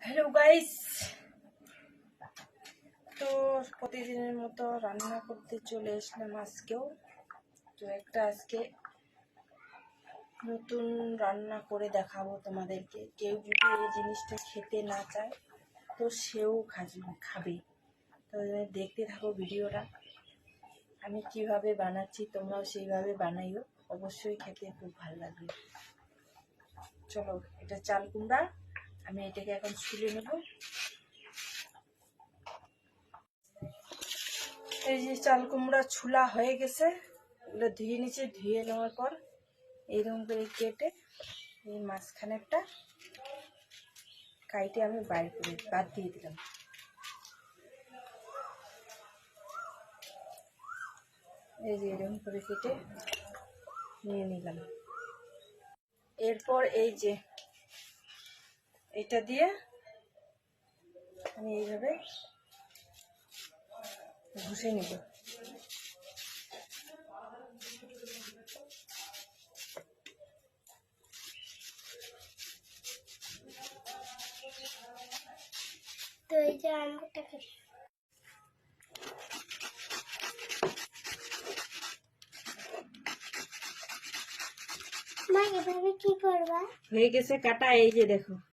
Hello guys, তো প্রতিদিনের মতো রান্না করতে চলে আসলাম আজকেও। তো আজকে নতুন রান্না করে দেখাবো তোমাদেরকে। কেউ যদি এই জিনিসটা খেতে না চায় তো সেও খাবে। তো দেখতে থাকো ভিডিওটা। আমি কিভাবে বানাচ্ছি তোমরাও সেইভাবে বানাইও, অবশ্যই খেতে খুব ভালো লাগবে। চলো, এটা চাল কুমড়া, আমি এটাকে এখন ছুলে নেব। এই যে চাল কুমড়া ছুলা হয়ে গেছে, এগুলো ধুয়ে নিচে। ধুয়ে নেওয়ার পর এইরকম করে কেটে এই মাঝখানেরটা কাইটে আমি বাদ দিয়ে দিলাম। এই যে এরকম করে কেটে নিয়ে নিলাম। এরপর এই যে এটা দিয়ে আমি এইভাবে ঘষে নিব। তো এই যে আমটাকে মা এভাবে কি করবা? হয়ে গেছে কাটা, এই যে দেখো।